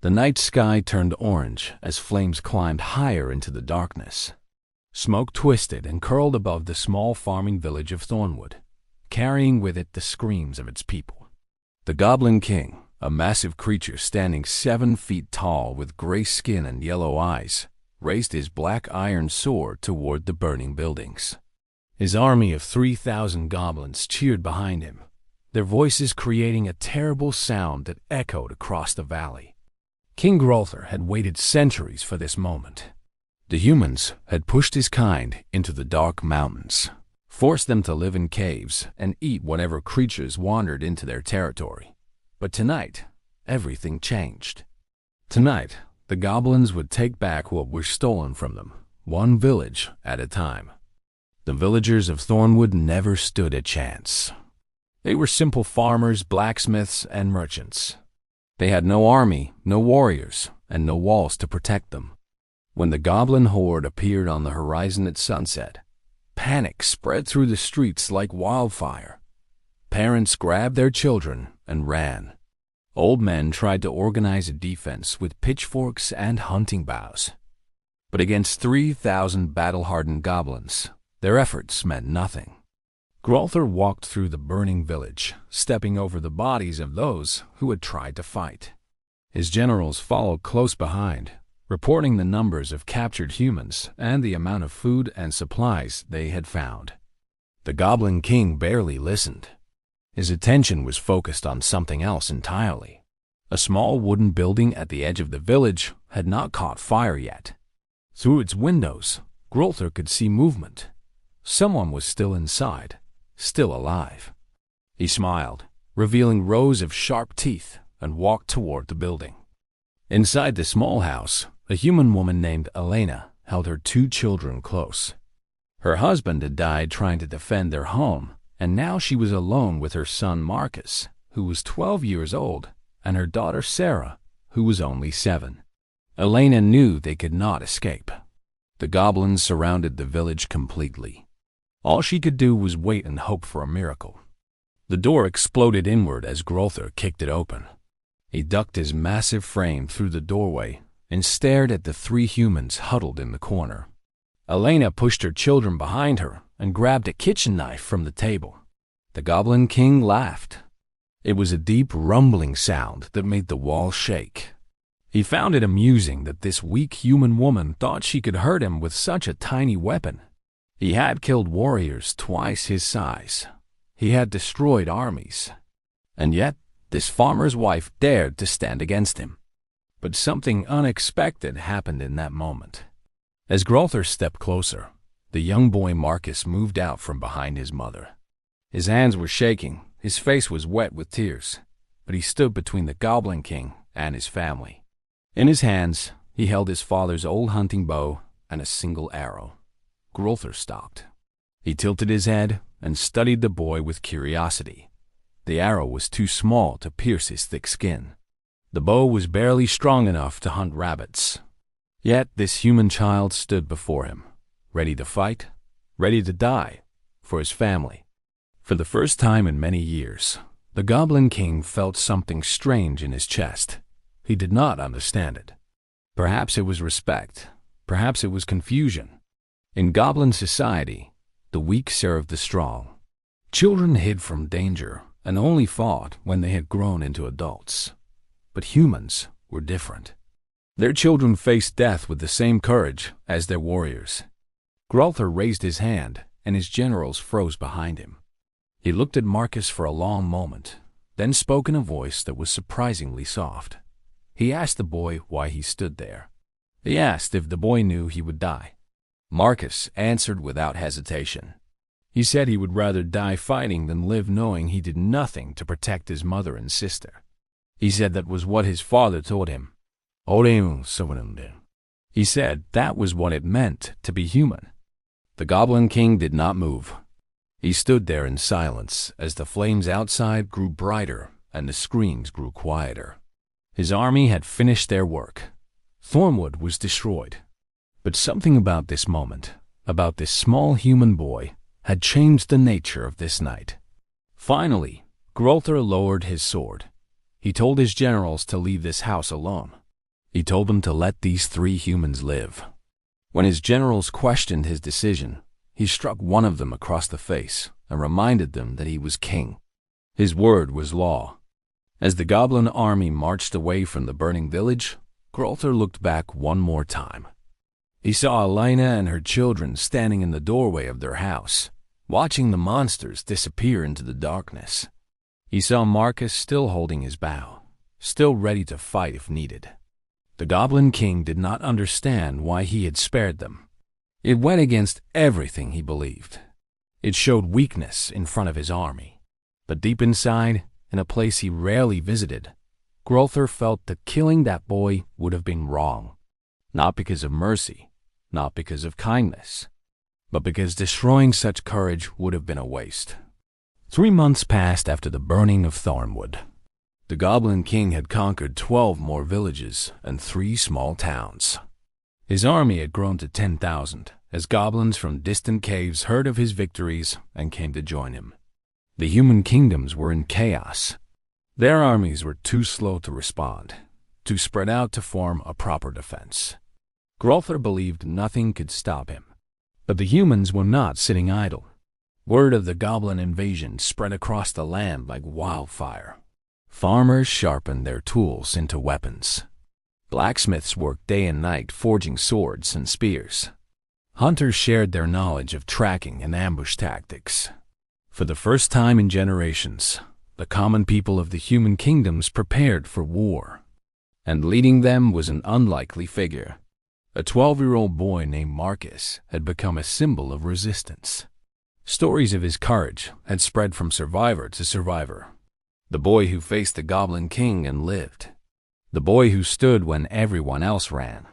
The night sky turned orange as flames climbed higher into the darkness. Smoke twisted and curled above the small farming village of Thornwood, carrying with it the screams of its people. The Goblin King, a massive creature standing 7 feet tall with gray skin and yellow eyes, raised his black iron sword toward the burning buildings. His army of 3,000 goblins cheered behind him, their voices creating a terrible sound that echoed across the valley. King Grolthur had waited centuries for this moment. The humans had pushed his kind into the dark mountains, forced them to live in caves and eat whatever creatures wandered into their territory. But tonight, everything changed. Tonight, the goblins would take back what was stolen from them, one village at a time. The villagers of Thornwood never stood a chance. They were simple farmers, blacksmiths, and merchants. They had no army, no warriors, and no walls to protect them. When the goblin horde appeared on the horizon at sunset, panic spread through the streets like wildfire. Parents grabbed their children and ran. Old men tried to organize a defense with pitchforks and hunting bows. But against 3,000 battle-hardened goblins, their efforts meant nothing. Grolthur walked through the burning village, stepping over the bodies of those who had tried to fight. His generals followed close behind, reporting the numbers of captured humans and the amount of food and supplies they had found. The Goblin King barely listened. His attention was focused on something else entirely. A small wooden building at the edge of the village had not caught fire yet. Through its windows, Grolthur could see movement. Someone was still inside, still alive. He smiled, revealing rows of sharp teeth, and walked toward the building. Inside the small house, a human woman named Elena held her 2 children close. Her husband had died trying to defend their home, and now she was alone with her son Marcus, who was 12 years old, and her daughter Sarah, who was only 7. Elena knew they could not escape. The goblins surrounded the village completely. All she could do was wait and hope for a miracle. The door exploded inward as Grolthur kicked it open. He ducked his massive frame through the doorway and stared at the 3 humans huddled in the corner. Elena pushed her children behind her and grabbed a kitchen knife from the table. The Goblin King laughed. It was a deep, rumbling sound that made the walls shake. He found it amusing that this weak human woman thought she could hurt him with such a tiny weapon. He had killed warriors twice his size. He had destroyed armies. And yet, this farmer's wife dared to stand against him. But something unexpected happened in that moment. As Grolthur stepped closer, the young boy Marcus moved out from behind his mother. His hands were shaking, his face was wet with tears, but he stood between the Goblin King and his family. In his hands, he held his father's old hunting bow and a single arrow. Grolthur stopped. He tilted his head and studied the boy with curiosity. The arrow was too small to pierce his thick skin. The bow was barely strong enough to hunt rabbits. Yet this human child stood before him, ready to fight, ready to die, for his family. For the first time in many years, the Goblin King felt something strange in his chest. He did not understand it. Perhaps it was respect. Perhaps it was confusion. In Goblin society, the weak served the strong. Children hid from danger and only fought when they had grown into adults. But humans were different. Their children faced death with the same courage as their warriors. Grolthur raised his hand, and his generals froze behind him. He looked at Marcus for a long moment, then spoke in a voice that was surprisingly soft. He asked the boy why he stood there. He asked if the boy knew he would die. Marcus answered without hesitation. He said he would rather die fighting than live knowing he did nothing to protect his mother and sister. He said that was what his father taught him. He said that was what it meant to be human. The Goblin King did not move. He stood there in silence as the flames outside grew brighter and the screams grew quieter. His army had finished their work. Thornwood was destroyed. But something about this moment, about this small human boy, had changed the nature of this night. Finally, Grolthur lowered his sword. He told his generals to leave this house alone. He told them to let these 3 humans live. When his generals questioned his decision, he struck one of them across the face and reminded them that he was king. His word was law. As the goblin army marched away from the burning village, Grolthur looked back one more time. He saw Elena and her children standing in the doorway of their house, watching the monsters disappear into the darkness. He saw Marcus still holding his bow, still ready to fight if needed. The Goblin King did not understand why he had spared them. It went against everything he believed. It showed weakness in front of his army. But deep inside, in a place he rarely visited, Grolthur felt that killing that boy would have been wrong. Not because of mercy, not because of kindness, but because destroying such courage would have been a waste. 3 months passed after the burning of Thornwood. The Goblin King had conquered 12 more villages and 3 small towns. His army had grown to 10,000 as goblins from distant caves heard of his victories and came to join him. The human kingdoms were in chaos. Their armies were too slow to respond, too spread out to form a proper defense. Grolthur believed nothing could stop him. But the humans were not sitting idle. Word of the goblin invasion spread across the land like wildfire. Farmers sharpened their tools into weapons. Blacksmiths worked day and night forging swords and spears. Hunters shared their knowledge of tracking and ambush tactics. For the first time in generations, the common people of the human kingdoms prepared for war. And leading them was an unlikely figure. A 12-year-old boy named Marcus had become a symbol of resistance. Stories of his courage had spread from survivor to survivor. The boy who faced the Goblin King and lived. The boy who stood when everyone else ran.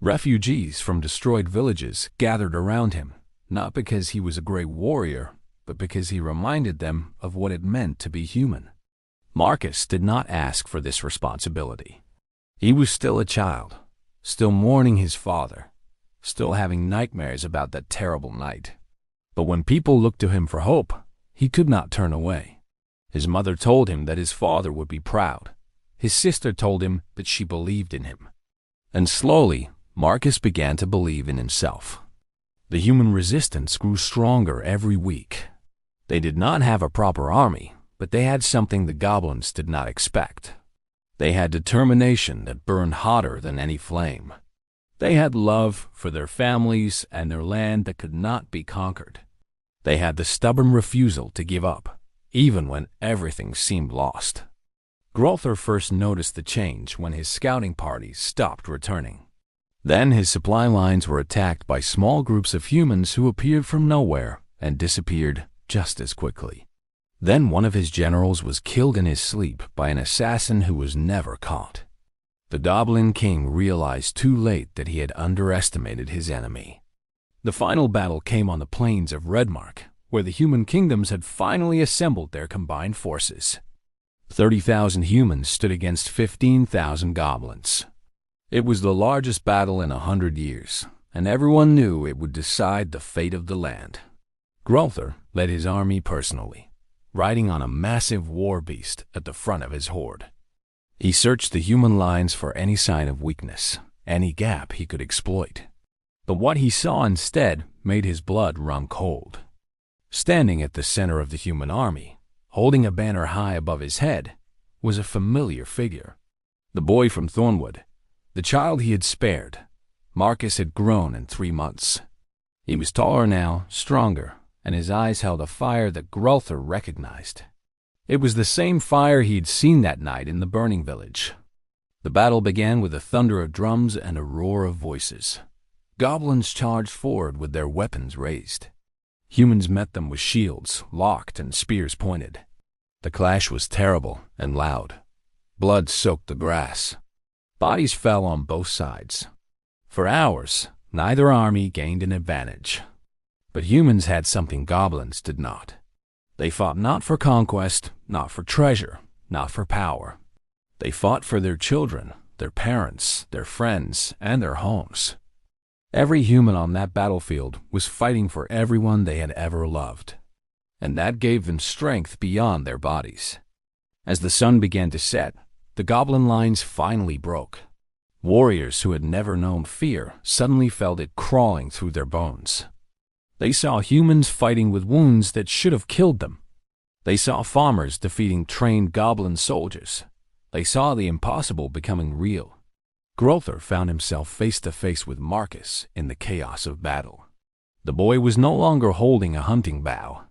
Refugees from destroyed villages gathered around him, not because he was a great warrior, but because he reminded them of what it meant to be human. Marcus did not ask for this responsibility. He was still a child, still mourning his father, still having nightmares about that terrible night. But when people looked to him for hope, he could not turn away. His mother told him that his father would be proud. His sister told him that she believed in him. And slowly, Marcus began to believe in himself. The human resistance grew stronger every week. They did not have a proper army, but they had something the goblins did not expect. They had determination that burned hotter than any flame. They had love for their families and their land that could not be conquered. They had the stubborn refusal to give up, even when everything seemed lost. Grolthur first noticed the change when his scouting parties stopped returning. Then his supply lines were attacked by small groups of humans who appeared from nowhere and disappeared just as quickly. Then one of his generals was killed in his sleep by an assassin who was never caught. The Goblin King realized too late that he had underestimated his enemy. The final battle came on the plains of Redmark, where the human kingdoms had finally assembled their combined forces. 30,000 humans stood against 15,000 goblins. It was the largest battle in 100 years, and everyone knew it would decide the fate of the land. Grolthur led his army personally, riding on a massive war beast at the front of his horde. He searched the human lines for any sign of weakness, any gap he could exploit. But what he saw instead made his blood run cold. Standing at the center of the human army, holding a banner high above his head, was a familiar figure. The boy from Thornwood, the child he had spared. Marcus had grown in 3 months. He was taller now, stronger, and his eyes held a fire that Grolthur recognized. It was the same fire he had seen that night in the burning village. The battle began with a thunder of drums and a roar of voices. Goblins charged forward with their weapons raised. Humans met them with shields locked and spears pointed. The clash was terrible and loud. Blood soaked the grass. Bodies fell on both sides. For hours, neither army gained an advantage. But humans had something goblins did not. They fought not for conquest, not for treasure, not for power. They fought for their children, their parents, their friends, and their homes. Every human on that battlefield was fighting for everyone they had ever loved, and that gave them strength beyond their bodies. As the sun began to set, the goblin lines finally broke. Warriors who had never known fear suddenly felt it crawling through their bones. They saw humans fighting with wounds that should have killed them. They saw farmers defeating trained goblin soldiers. They saw the impossible becoming real. Grother found himself face to face with Marcus in the chaos of battle. The boy was no longer holding a hunting bow.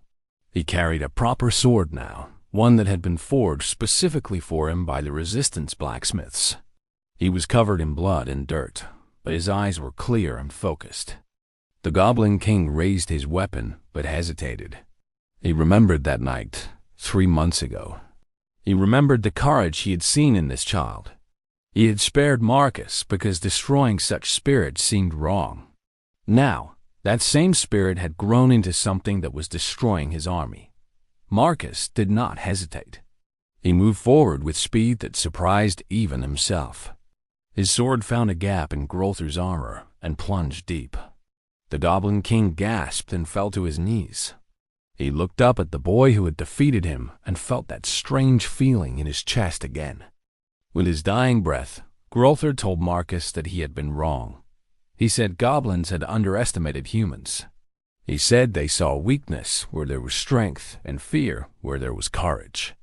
He carried a proper sword now, one that had been forged specifically for him by the Resistance blacksmiths. He was covered in blood and dirt, but his eyes were clear and focused. The Goblin King raised his weapon, but hesitated. He remembered that night, 3 months ago. He remembered the courage he had seen in this child. He had spared Marcus because destroying such spirits seemed wrong. Now, that same spirit had grown into something that was destroying his army. Marcus did not hesitate. He moved forward with speed that surprised even himself. His sword found a gap in Grother's armor and plunged deep. The Goblin King gasped and fell to his knees. He looked up at the boy who had defeated him and felt that strange feeling in his chest again. With his dying breath, Grother told Marcus that he had been wrong. He said goblins had underestimated humans. He said they saw weakness where there was strength and fear where there was courage.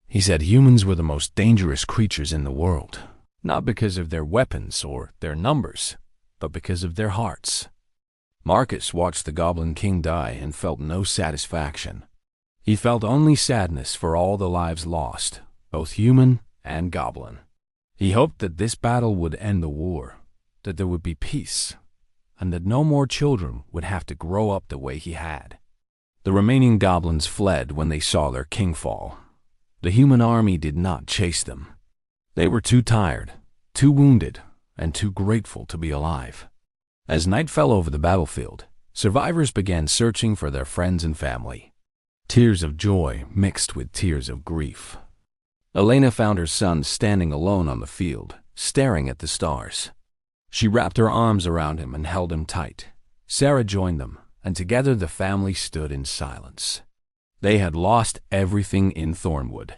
He said humans were the most dangerous creatures in the world, not because of their weapons or their numbers, but because of their hearts. Marcus watched the Goblin King die and felt no satisfaction. He felt only sadness for all the lives lost, both human and goblin. He hoped that this battle would end the war, that there would be peace, and that no more children would have to grow up the way he had. The remaining goblins fled when they saw their king fall. The human army did not chase them. They were too tired, too wounded, and too grateful to be alive. As night fell over the battlefield, survivors began searching for their friends and family. Tears of joy mixed with tears of grief. Elena found her son standing alone on the field, staring at the stars. She wrapped her arms around him and held him tight. Sarah joined them, and together the family stood in silence. They had lost everything in Thornwood.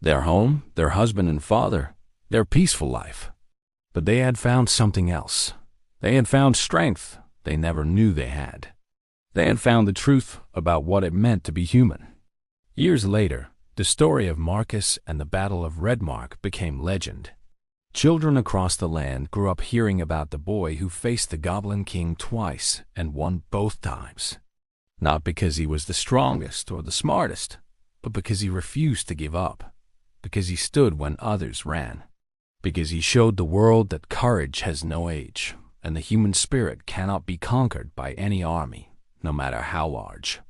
Their home, their husband and father, their peaceful life. But they had found something else. They had found strength they never knew they had. They had found the truth about what it meant to be human. Years later, the story of Marcus and the Battle of Redmark became legend. Children across the land grew up hearing about the boy who faced the Goblin King twice and won both times. Not because he was the strongest or the smartest, but because he refused to give up, because he stood when others ran, because he showed the world that courage has no age, and the human spirit cannot be conquered by any army, no matter how large.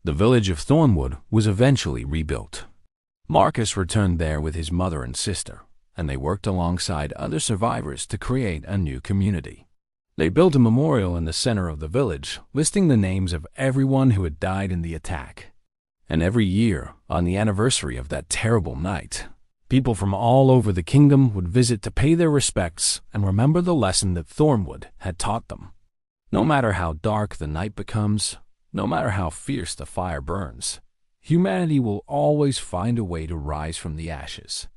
The village of Thornwood was eventually rebuilt. Marcus returned there with his mother and sister, and they worked alongside other survivors to create a new community. They built a memorial in the center of the village, listing the names of everyone who had died in the attack. And every year, on the anniversary of that terrible night, people from all over the kingdom would visit to pay their respects and remember the lesson that Thornwood had taught them. No matter how dark the night becomes, no matter how fierce the fire burns, humanity will always find a way to rise from the ashes.